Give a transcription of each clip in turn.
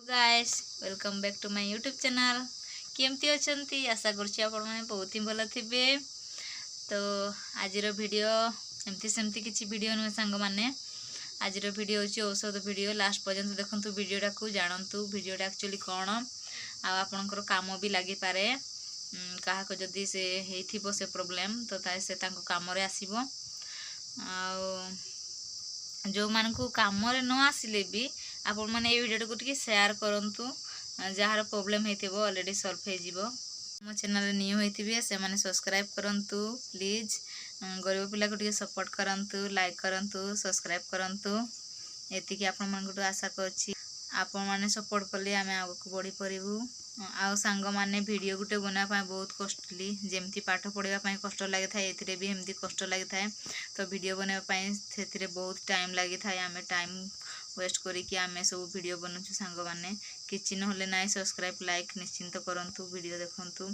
Guys welcome back to my YouTube channel. केमती अछंती आशा करछि आपण माने बहुत ही भल थिबे। तो आजिर वीडियो एमती सेमती किछि वीडियो न संग माने आजिर वीडियो होछि औषध वीडियो। लास्ट पर्यंत देखंतु वीडियोटा को जानंतु वीडियोटा एक्चुअली कोन आ आपनकर काम भी लागि पारे। काहा को जदी से हेथिबो से प्रॉब्लम तो ताय से तांको काम रे आसीबो। आ जो मान को काम रे न आसिले भी आपण माने ए वीडियो को टिके शेयर करंतु जहार प्रॉब्लम हेथिबो ऑलरेडी सॉल्व हे जिवो। मो चैनल न्यू हेथिबे से माने सब्सक्राइब करंतु प्लीज। गरीब पिला को टिके सपोर्ट करंतु, लाइक करंतु, सब्सक्राइब करंतु। एति कि आपण मान को आशा करछि आपण माने सपोर्ट करले आमे आगु बढ़ी परिबु। आउ सांग माने वीडियो गुटे बना पाए बहुत कष्टली जेमती पाठ पढ़िबा पाए कष्ट लागि थाए एथिरे भी हमती कष्ट लागि थाए। तो वीडियो बना पाए सेथिरे बहुत टाइम लागि थाए। आमे टाइम वेस्ट करी कि आमे सब वीडियो बनउछु सांग माने किछि नहले नाइ सब्सक्राइब लाइक निश्चिंत करंतु, वीडियो देखंतु।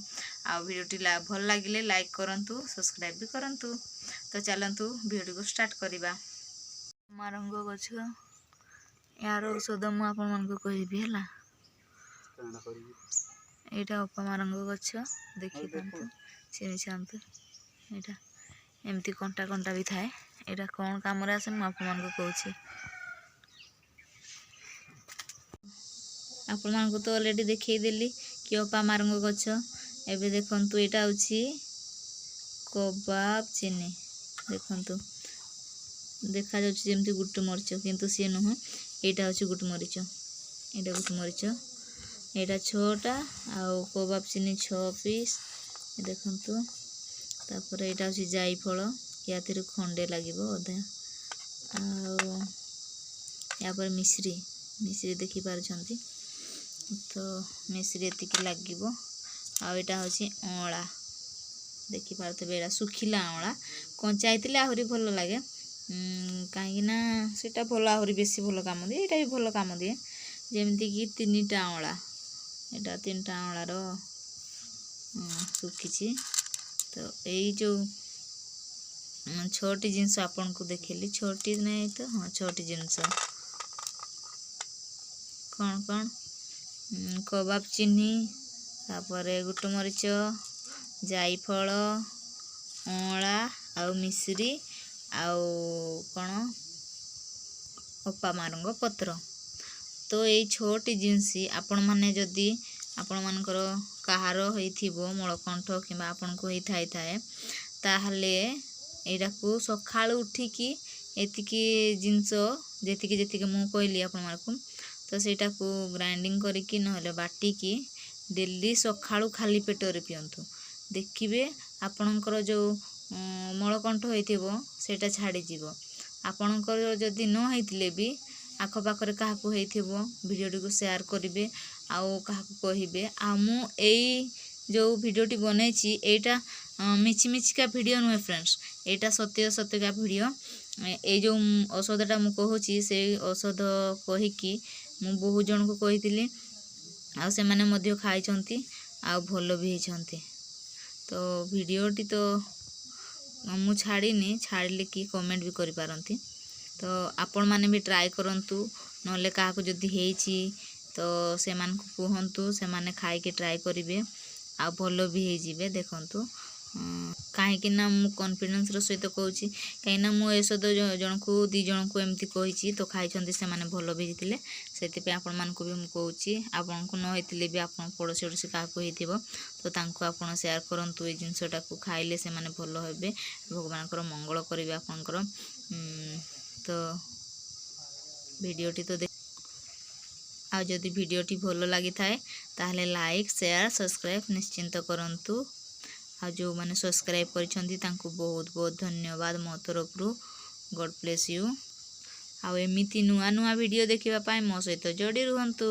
आ वीडियोटी भल लागिले लाइक करंतु, सब्सक्राइब भी करंतु। तो चलंतु वीडियो को स्टार्ट करिबा। मारंग गछ यार औषध मु आपन मन को कहिबी हला। एटा उपमारंग गछ देखि थांतु चिनि छांतु। एटा एमती कंटा कंटा भी थाए। एटा कोन काम रे आसे मु आपन मन को कहूछि। आपण मान को तो ऑलरेडी देखै देली कि उपमारंग गछ। एबे देखंतु एटा होछि कबाब चिनि। देखंतु देखा जाउछि जेमती गुट्टू मरिच किंतु से नह। एटा होछि गुट्टू मरिच। एटा गुट्टू मरिच एटा 6टा आउ कबाब चिनि 6 पीस देखंतु। तापर एटा होछि जायफल यातिर खंडे लागिबो अधा। आउ या पर मिश्री देखि पार छंती। तो मिश्री एतिकी लागिबो। आउ एटा होछि अळा देखि पारते एटा सुखिला अळा कंचा आइतिले आहुरी भलो लागे। काहे ना सेटा भलो आहुरी बेसी भलो काम दिए। एटा भी भलो काम दिए जेमती कि 3टा अळा एटा 3टा अळा रो सुखिछि। तो एई जो 6टी जिंस आपन को देखिली 6टी नै तो हां 6टी जिंस कोन कोन कबाब चिन्नी तापरे गुट्टू मरिच जायफल अळा आउ मिश्री आउ कोन उपमारंग पत्र। तो एई 6टी जिंस आपण माने जदी आपण मानकर कहारो हेथिबो मळकंठ किबा आपण को हेइ थाइ थाए ताहले एटा को सखाळ उठी कि एतिकी जिंस जेतिकी जेतिकी मु कहली आपण मानकु तो सेटा को ग्राइंडिंग करी कि नहले बाटी कि डेली सखाळु खाली पेट रे पियंतु। देखिबे आपणकर जो मळकंठ हेथिबो सेटा छाडी जिवो। आपणकर जदी न हेतिले भी आख पाखरे काहा को हेथिबो वीडियो को शेयर करिवे आउ काहा को कहिबे। आ मु एई जो वीडियोटी बनेछि एटा मिछि मिछि का वीडियो नुहे फ्रेंड्स। एटा सत्य सत्य का वीडियो। ए जो औषधटा मु कहूछि से औषध कहि कि मु बहु जन को कहितिली आ से माने मध्य खाइ छंती आ भलो भी छंती। तो वीडियोटी तो मु छाड़ीनी छाड़ले कि कमेंट भी करि पारंती। तो आपण माने भी ट्राई करंतु नले काहा को जदी हेइछि तो से मान को कहंतु से माने खाइ के ट्राई करिवे आ भलो भी हे जिवे। देखंतु काहे कि ना मु कॉन्फिडेंस रो सहित कहूछि काहे ना मु एसद जन को 2 जन को एमती कहिछि तो खाइ छंती से माने भलो भी हितिले। सेति पे आपण मान को भी मु कहूछि आपण को न हेतिले भी आपण पड़ोसी ओडसी काहा को हेतिबो तो तांको आपण शेयर करंतु। ए जिंसटा को खाइले से माने भलो हेबे भगवान कर मंगल करिवे आपनकर। तो वीडियोटी तो आ जदि वीडियोटी भलो लागि थाए ताहले लाइक शेयर सब्सक्राइब निश्चिंत करंतु। आ जो माने सब्सक्राइब करिसंती तांको बहुत बहुत धन्यवाद मो तरफरु। God bless you. आ एमिति नुआ नुआ वीडियो देखिबा पाए मो सहित जोड़ी रुहंतु।